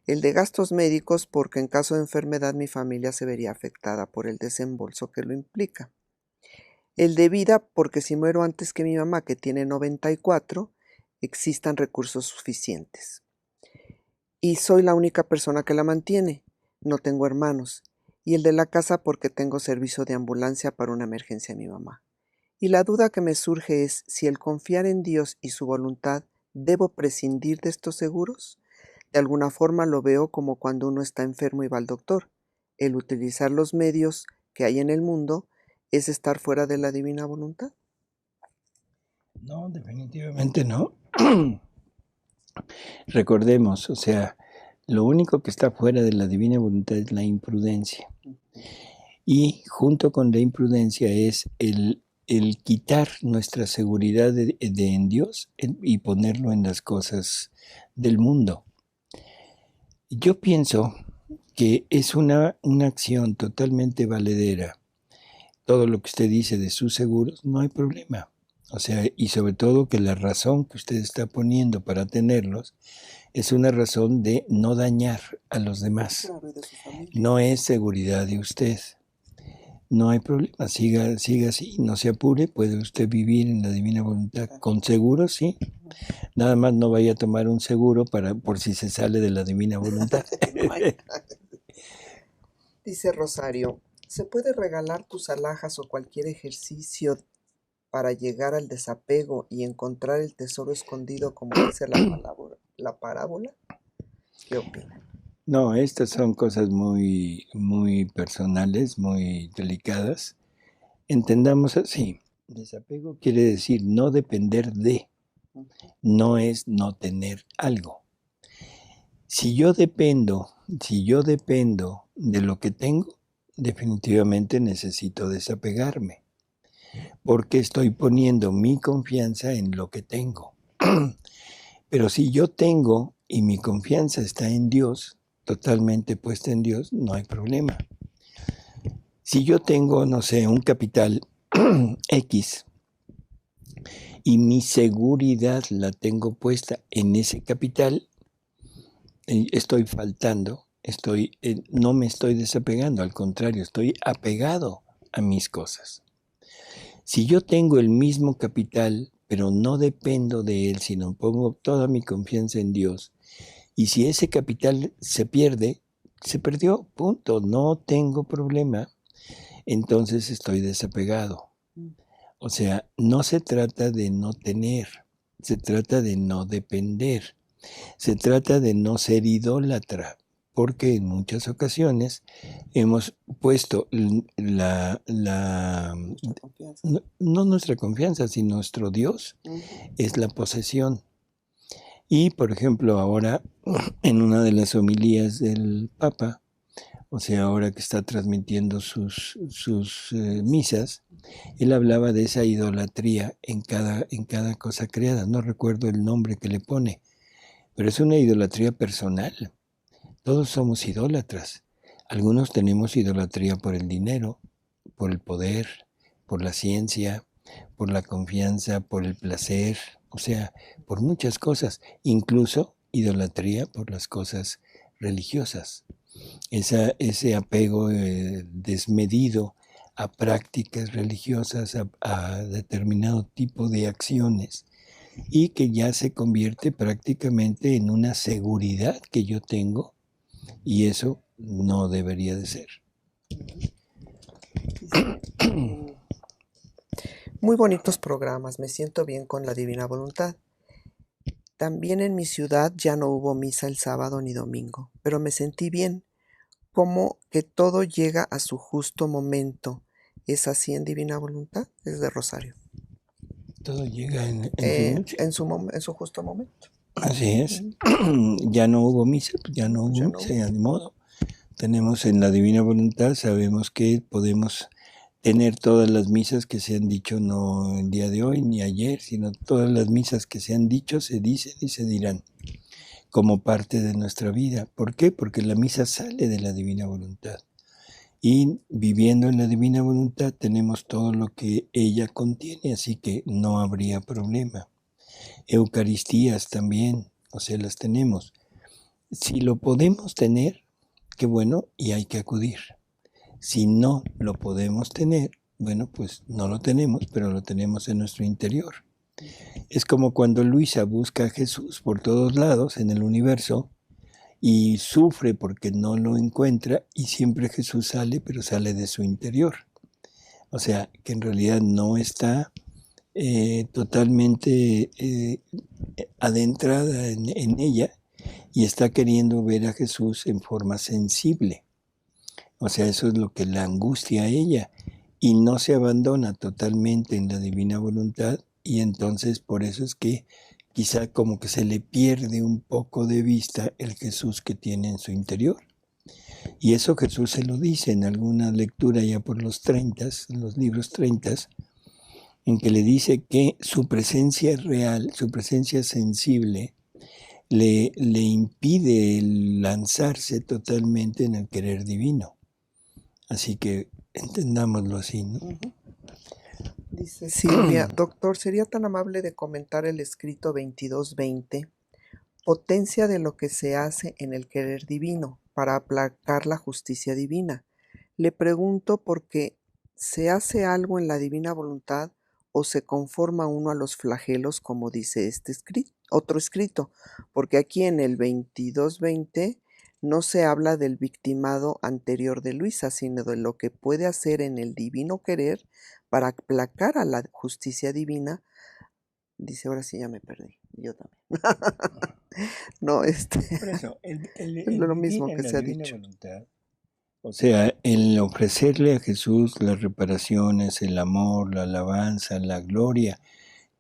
El de gastos médicos porque en caso de enfermedad mi familia se vería afectada por el desembolso que lo implica. El de vida porque si muero antes que mi mamá, que tiene 94, existan recursos suficientes. Y soy la única persona que la mantiene, no tengo hermanos. Y el de la casa porque tengo servicio de ambulancia para una emergencia a mi mamá. Y la duda que me surge es si el confiar en Dios y su voluntad debo prescindir de estos seguros. De alguna forma lo veo como cuando uno está enfermo y va al doctor. El utilizar los medios que hay en el mundo es estar fuera de la divina voluntad. No, definitivamente no. Recordemos, o sea, lo único que está fuera de la divina voluntad es la imprudencia. Y junto con la imprudencia es el quitar nuestra seguridad en Dios y ponerlo en las cosas del mundo. Yo pienso que es una acción totalmente valedera. Todo lo que usted dice de sus seguros, no hay problema. O sea, y sobre todo que la razón que usted está poniendo para tenerlos es una razón de no dañar a los demás. Claro, y de su familia. No es seguridad de usted. No hay problema, siga así, no se apure, puede usted vivir en la divina voluntad. Con seguro, sí. Nada más no vaya a tomar un seguro por si se sale de la divina voluntad. Dice Rosario, ¿se puede regalar tus alhajas o cualquier ejercicio para llegar al desapego y encontrar el tesoro escondido, como dice la parábola? ¿Qué opina? No, estas son cosas muy, muy personales, muy delicadas. Entendamos así. Desapego quiere decir no depender de, no es no tener algo. Si yo dependo de lo que tengo, definitivamente necesito desapegarme, porque estoy poniendo mi confianza en lo que tengo. Pero si yo tengo y mi confianza está en Dios, totalmente puesta en Dios, no hay problema. Si yo tengo, no sé, un capital X y mi seguridad la tengo puesta en ese capital, estoy faltando, no me estoy desapegando, al contrario, estoy apegado a mis cosas. Si yo tengo el mismo capital, pero no dependo de él, sino pongo toda mi confianza en Dios, y si ese capital se pierde, se perdió, punto, no tengo problema, entonces estoy desapegado. O sea, no se trata de no tener, se trata de no depender, se trata de no ser idólatra, porque en muchas ocasiones hemos puesto no nuestra confianza, sino nuestro Dios es la posesión. Y, por ejemplo, ahora en una de las homilías del Papa, o sea, ahora que está transmitiendo sus misas, él hablaba de esa idolatría en cada cosa creada. No recuerdo el nombre que le pone, pero es una idolatría personal. Todos somos idólatras. Algunos tenemos idolatría por el dinero, por el poder, por la ciencia, por la confianza, por el placer, o sea, por muchas cosas, incluso idolatría por las cosas religiosas. Ese apego desmedido a prácticas religiosas, a determinado tipo de acciones, y que ya se convierte prácticamente en una seguridad que yo tengo, y eso no debería de ser. Muy bonitos programas, me siento bien con la divina voluntad. También en mi ciudad ya no hubo misa el sábado ni domingo, pero me sentí bien, como que todo llega a su justo momento. ¿Es así en Divina Voluntad? Es de Rosario. Todo llega en En su justo momento. Así es. Ya no hubo misa, ya no hubo misa, ya ni modo. Tenemos en la Divina Voluntad, sabemos que podemos tener todas las misas que se han dicho, no el día de hoy ni ayer, sino todas las misas que se han dicho, se dicen y se dirán como parte de nuestra vida. ¿Por qué? Porque la misa sale de la Divina Voluntad. Y viviendo en la Divina Voluntad tenemos todo lo que ella contiene, así que no habría problema. Eucaristías también, o sea, las tenemos. Si lo podemos tener, qué bueno, y hay que acudir. Si no lo podemos tener, bueno, pues no lo tenemos, pero lo tenemos en nuestro interior. Es como cuando Luisa busca a Jesús por todos lados en el universo y sufre porque no lo encuentra y siempre Jesús sale, pero sale de su interior. O sea, que en realidad no está totalmente adentrada en ella y está queriendo ver a Jesús en forma sensible. O sea, eso es lo que la angustia a ella y no se abandona totalmente en la divina voluntad y entonces por eso es que quizá como que se le pierde un poco de vista el Jesús que tiene en su interior. Y eso Jesús se lo dice en alguna lectura ya por los 30, en los libros 30, en que le dice que su presencia real, su presencia sensible, le impide lanzarse totalmente en el querer divino. Así que entendámoslo así, ¿no? Dice Silvia, doctor, ¿sería tan amable de comentar el escrito 2220? Potencia de lo que se hace en el querer divino para aplacar la justicia divina. Le pregunto porque ¿se hace algo en la divina voluntad o se conforma uno a los flagelos como dice este otro escrito? Porque aquí en el 2220 no se habla del victimado anterior de Luisa, sino de lo que puede hacer en el divino querer para aplacar a la justicia divina. Dice, ahora sí ya me perdí, yo también. No, Por eso, es lo mismo que se ha dicho. Voluntad, o sea, el ofrecerle a Jesús las reparaciones, el amor, la alabanza, la gloria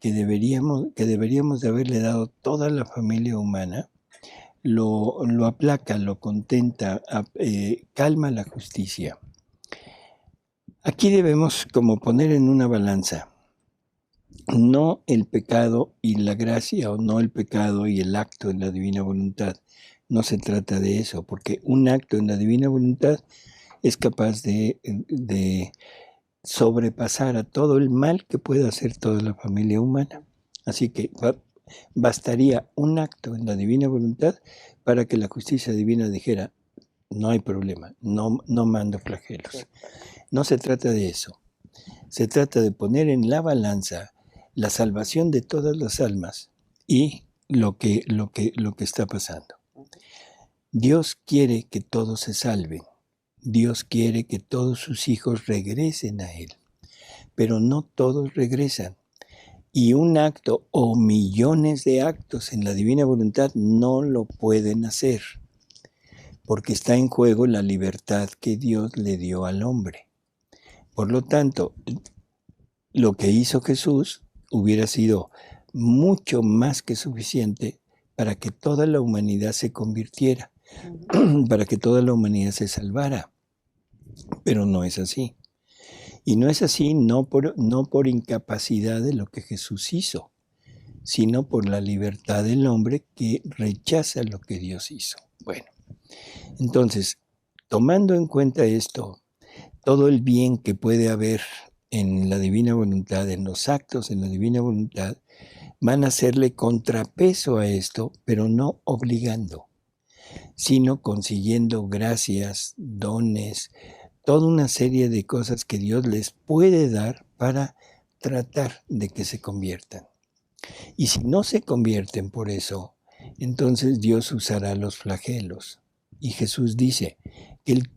que deberíamos de haberle dado toda la familia humana, lo aplaca, lo contenta, calma la justicia. Aquí debemos como poner en una balanza, no el pecado y la gracia, o no el pecado y el acto en la divina voluntad. No se trata de eso, porque un acto en la divina voluntad es capaz de sobrepasar a todo el mal que pueda hacer toda la familia humana. Así que bastaría un acto en la divina voluntad para que la justicia divina dijera, no hay problema, no mando flagelos. No se trata de eso. Se trata de poner en la balanza la salvación de todas las almas y lo que está pasando. Dios quiere que todos se salven. Dios quiere que todos sus hijos regresen a Él, pero no todos regresan. Y un acto o millones de actos en la divina voluntad no lo pueden hacer, porque está en juego la libertad que Dios le dio al hombre. Por lo tanto, lo que hizo Jesús hubiera sido mucho más que suficiente para que toda la humanidad se convirtiera, para que toda la humanidad se salvara. Pero no es así. Y no es así no por incapacidad de lo que Jesús hizo, sino por la libertad del hombre que rechaza lo que Dios hizo. Bueno, entonces, tomando en cuenta esto, todo el bien que puede haber en la divina voluntad, en los actos en la divina voluntad, van a hacerle contrapeso a esto, pero no obligando, sino consiguiendo gracias, dones, toda una serie de cosas que Dios les puede dar para tratar de que se conviertan. Y si no se convierten por eso, entonces Dios usará los flagelos. Y Jesús dice que Él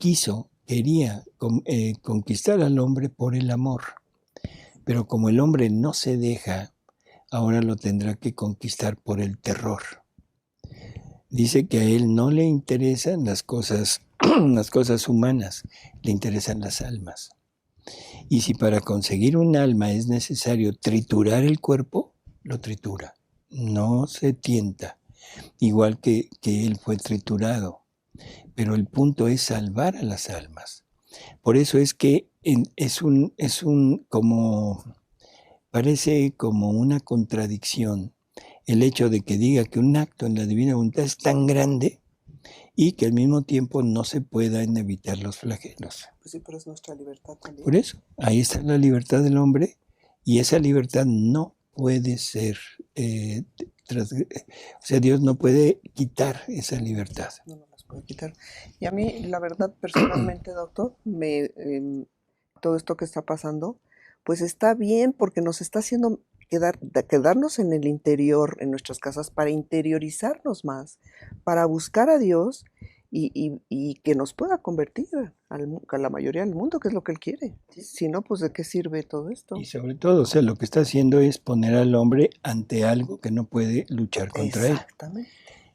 quería conquistar al hombre por el amor. Pero como el hombre no se deja, ahora lo tendrá que conquistar por el terror. Dice que a Él no le interesan las cosas las cosas humanas, le interesan las almas. Y si para conseguir un alma es necesario triturar el cuerpo, lo tritura. No se tienta, igual que él fue triturado. Pero el punto es salvar a las almas. Por eso es que parece como una contradicción el hecho de que diga que un acto en la divina voluntad es tan grande y que al mismo tiempo no se puedan evitar los flagelos. Pues sí, pero es nuestra libertad también. Por eso, ahí está la libertad del hombre y esa libertad no puede ser, o sea, Dios no puede quitar esa libertad. No nos las puede quitar. Y a mí, la verdad, personalmente, doctor, todo esto que está pasando, pues está bien porque nos está haciendo quedarnos en el interior, en nuestras casas, para interiorizarnos más, para buscar a Dios y que nos pueda convertir a la mayoría del mundo, que es lo que Él quiere. Si no, pues ¿de qué sirve todo esto? Y sobre todo, o sea, lo que está haciendo es poner al hombre ante algo que no puede luchar contra él. Exactamente.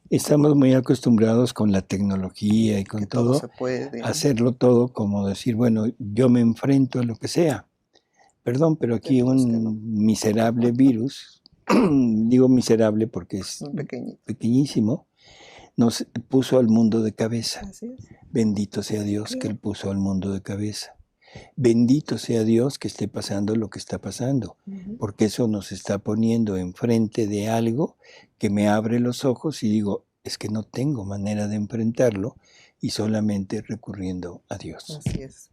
Estamos muy acostumbrados con la tecnología y con Que todo se puede. hacerlo todo como decir, bueno, yo me enfrento a lo que sea. Perdón, pero aquí un miserable virus, digo miserable porque es pequeñísimo, nos puso al mundo de cabeza. Así es. Bendito sea Dios que Él puso al mundo de cabeza. Bendito sea Dios que esté pasando lo que está pasando, porque eso nos está poniendo enfrente de algo que me abre los ojos y digo, es que no tengo manera de enfrentarlo y solamente recurriendo a Dios. Así es.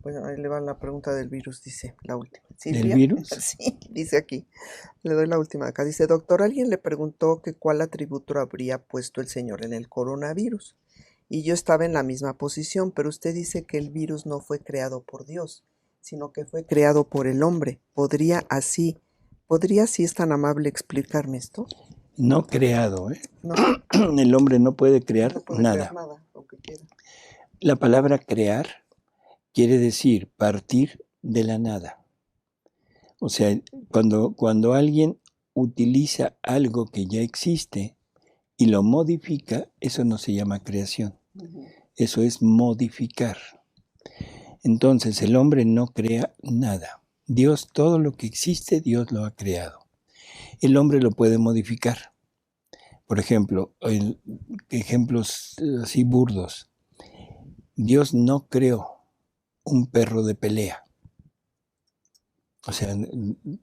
Bueno, ahí le va la pregunta del virus, dice la última. ¿Del virus? Sí, dice aquí. Le doy la última acá. Dice, doctor, alguien le preguntó que cuál atributo habría puesto el Señor en el coronavirus. Y yo estaba en la misma posición, pero usted dice que el virus no fue creado por Dios, sino que fue creado por el hombre. ¿Podría si es tan amable explicarme esto? No creado, ¿eh? No. El hombre no puede crear nada. Crear nada, aunque quiera. La palabra crear quiere decir partir de la nada. O sea, cuando alguien utiliza algo que ya existe y lo modifica, eso no se llama creación. Eso es modificar. Entonces el hombre no crea nada. Dios, todo lo que existe, Dios lo ha creado. El hombre lo puede modificar. Por ejemplo, ejemplos así burdos. Dios no creó un perro de pelea. O sea,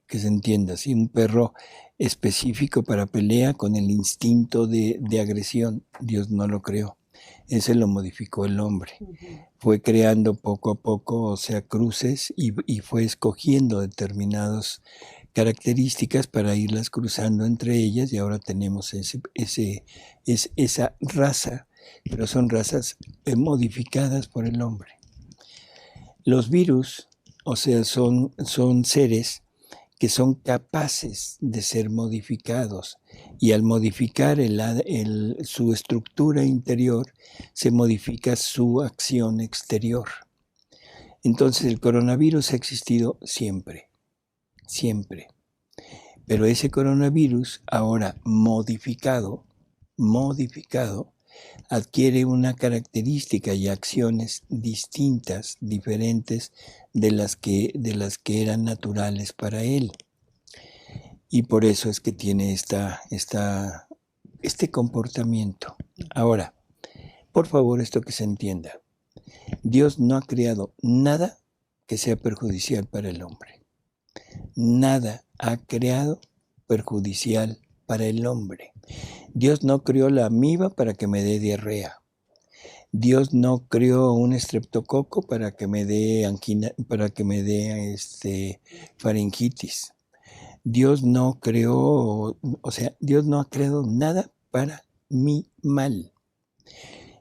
que se entienda, ¿sí? Un perro específico para pelea con el instinto de agresión. Dios no lo creó. Ese lo modificó el hombre. Fue creando poco a poco, o sea, cruces y fue escogiendo determinadas características para irlas cruzando entre ellas y ahora tenemos esa raza, pero son razas modificadas por el hombre. Los virus, o sea, son seres que son capaces de ser modificados y al modificar su estructura interior se modifica su acción exterior. Entonces el coronavirus ha existido siempre, siempre. Pero ese coronavirus ahora modificado, adquiere una característica y acciones distintas, diferentes de las que eran naturales para él. Y por eso es que tiene este comportamiento. Ahora, por favor, esto que se entienda. Dios no ha creado nada que sea perjudicial para el hombre. Nada ha creado perjudicial para el hombre. Dios no creó la amiba para que me dé diarrea. Dios no creó un estreptococo para que me dé angina, para que me dé faringitis. Dios no creó, o sea, Dios no ha creado nada para mi mal.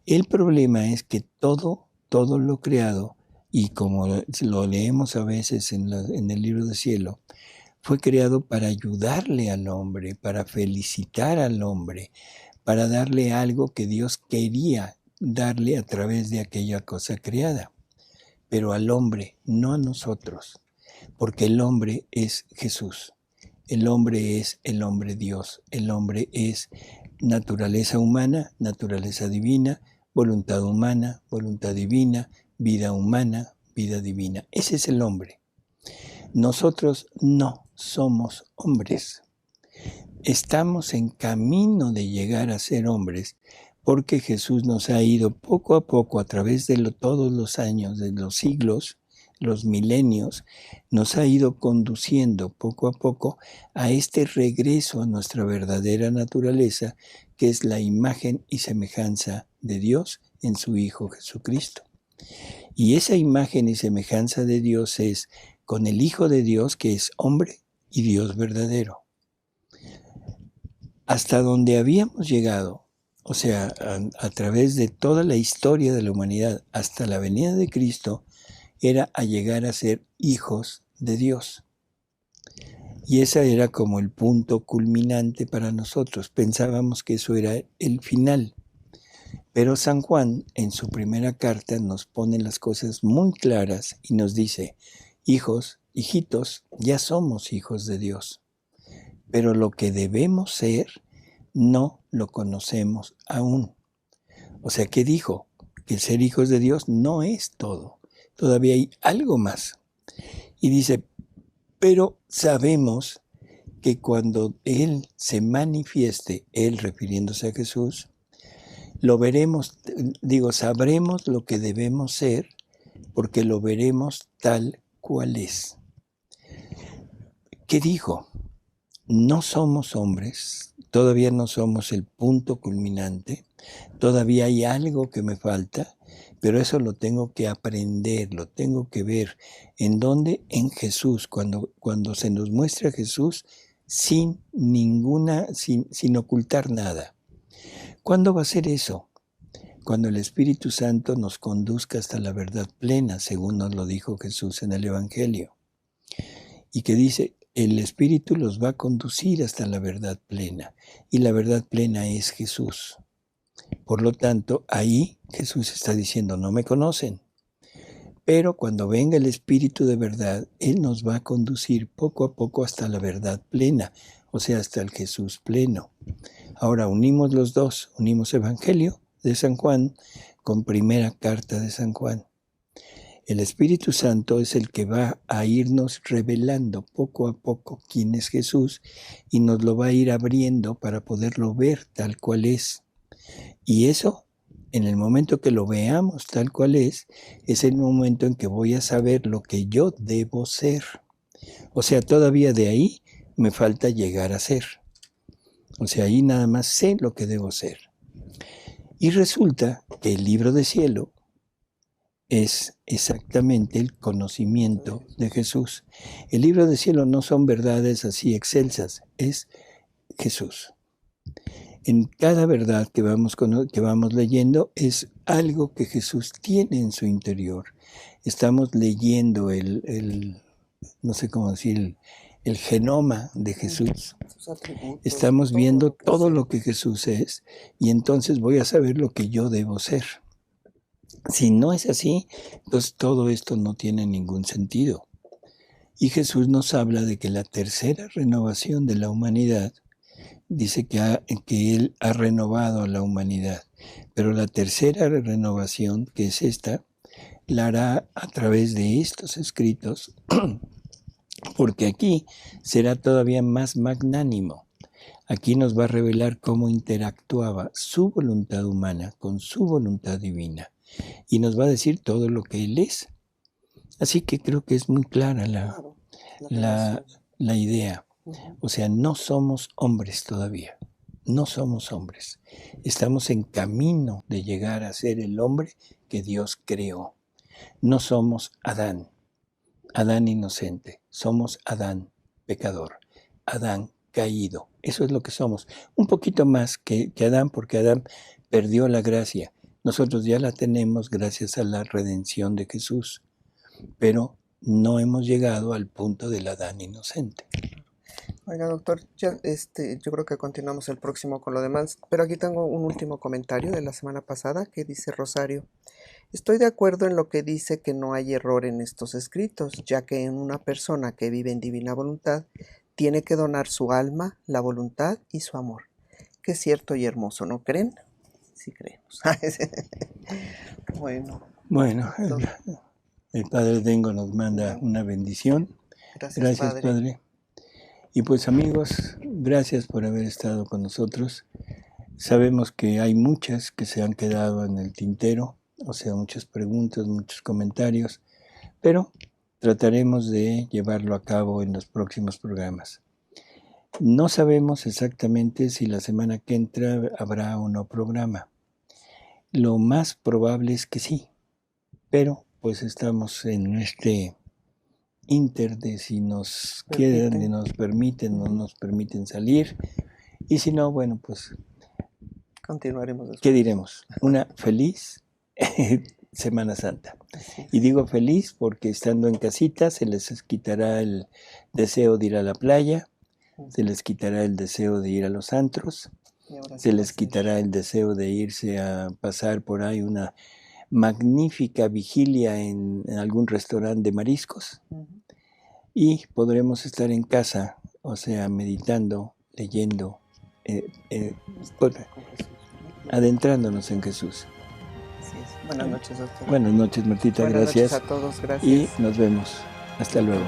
El problema es que todo lo creado, y como lo leemos a veces en el libro del cielo, fue creado para ayudarle al hombre, para felicitar al hombre, para darle algo que Dios quería darle a través de aquella cosa creada. Pero al hombre, no a nosotros, porque el hombre es Jesús. El hombre es el hombre Dios. El hombre es naturaleza humana, naturaleza divina, voluntad humana, voluntad divina, vida humana, vida divina. Ese es el hombre. Nosotros no somos hombres. Estamos en camino de llegar a ser hombres porque Jesús nos ha ido poco a poco a través de todos los años, de los siglos, los milenios, nos ha ido conduciendo poco a poco a este regreso a nuestra verdadera naturaleza, que es la imagen y semejanza de Dios en su Hijo Jesucristo. Y esa imagen y semejanza de Dios es con el Hijo de Dios, que es hombre y Dios verdadero. Hasta donde habíamos llegado, o sea, a través de toda la historia de la humanidad, hasta la venida de Cristo, era a llegar a ser hijos de Dios. Y ese era como el punto culminante para nosotros. Pensábamos que eso era el final. Pero San Juan, en su primera carta, nos pone las cosas muy claras y nos dice, hijos, hijitos, ya somos hijos de Dios. Pero lo que debemos ser, no lo conocemos aún. O sea, ¿qué dijo? Que el ser hijos de Dios no es todo. Todavía hay algo más. Y dice, pero sabemos que cuando Él se manifieste, Él refiriéndose a Jesús, lo veremos, sabremos lo que debemos ser, porque lo veremos tal cual es. ¿Qué dijo? No somos hombres, todavía no somos el punto culminante, todavía hay algo que me falta, pero eso lo tengo que aprender, lo tengo que ver. ¿En dónde? En Jesús, cuando se nos muestra Jesús sin ocultar nada. ¿Cuándo va a ser eso? Cuando el Espíritu Santo nos conduzca hasta la verdad plena, según nos lo dijo Jesús en el Evangelio. Y que dice, el Espíritu los va a conducir hasta la verdad plena. Y la verdad plena es Jesús. Por lo tanto, ahí Jesús está diciendo, no me conocen. Pero cuando venga el Espíritu de verdad, Él nos va a conducir poco a poco hasta la verdad plena, o sea, hasta el Jesús pleno. Ahora unimos los dos, unimos Evangelio de San Juan con primera carta de San Juan. El Espíritu Santo es el que va a irnos revelando poco a poco quién es Jesús y nos lo va a ir abriendo para poderlo ver tal cual es. Y eso, en el momento que lo veamos tal cual es el momento en que voy a saber lo que yo debo ser. O sea, todavía de ahí me falta llegar a ser. O sea, ahí nada más sé lo que debo ser. Y resulta que el libro de cielo es exactamente el conocimiento de Jesús. El libro de cielo no son verdades así excelsas, es Jesús. En cada verdad que vamos leyendo es algo que Jesús tiene en su interior. Estamos leyendo no sé cómo decir, el genoma de Jesús. Estamos viendo todo lo que Jesús es y entonces voy a saber lo que yo debo ser. Si no es así, pues todo esto no tiene ningún sentido. Y Jesús nos habla de que la tercera renovación de la humanidad, dice que Él ha renovado a la humanidad, pero la tercera renovación, que es esta, la hará a través de estos escritos, porque aquí será todavía más magnánimo. Aquí nos va a revelar cómo interactuaba su voluntad humana con su voluntad divina. Y nos va a decir todo lo que Él es. Así que creo que es muy clara la idea. O sea, no somos hombres todavía. No somos hombres. Estamos en camino de llegar a ser el hombre que Dios creó. No somos Adán inocente. Somos Adán pecador. Adán caído. Eso es lo que somos. Un poquito más que Adán, porque Adán perdió la gracia. Nosotros ya la tenemos gracias a la redención de Jesús, pero no hemos llegado al punto del Adán inocente. Oiga, doctor, yo creo que continuamos el próximo con lo demás, pero aquí tengo un último comentario de la semana pasada que dice Rosario. Estoy de acuerdo en lo que dice que no hay error en estos escritos, ya que en una persona que vive en divina voluntad tiene que donar su alma, la voluntad y su amor. Que es cierto y hermoso, ¿no creen? sí creemos. Bueno, Bueno, todo. el Padre Dengo nos manda una bendición. Gracias, Gracias, Padre. Padre. Y pues amigos, gracias por haber estado con nosotros. Sabemos que hay muchas que se han quedado en el tintero, o sea, muchas preguntas, muchos comentarios, pero trataremos de llevarlo a cabo en los próximos programas. No sabemos exactamente si la semana que entra habrá o no programa. Lo más probable es que sí, pero pues estamos en este inter de si nos quedan, de nos permiten, no nos permiten salir, y si no, bueno, pues Continuaremos después. ¿qué diremos? Una feliz Semana Santa. Así es. Y digo feliz porque estando en casita se les quitará el deseo de ir a la playa, se les quitará el deseo de ir a los antros, Y ahora se sí va a les ser. quitará el deseo de irse a pasar por ahí una magnífica vigilia en algún restaurante de mariscos, y podremos estar en casa, o sea, meditando, leyendo, Con Jesús, ¿verdad? adentrándonos en Jesús. Así es. Buenas noches, doctor. Buenas noches, Martita, Buenas gracias. noches a todos, Y gracias. nos vemos. Hasta luego.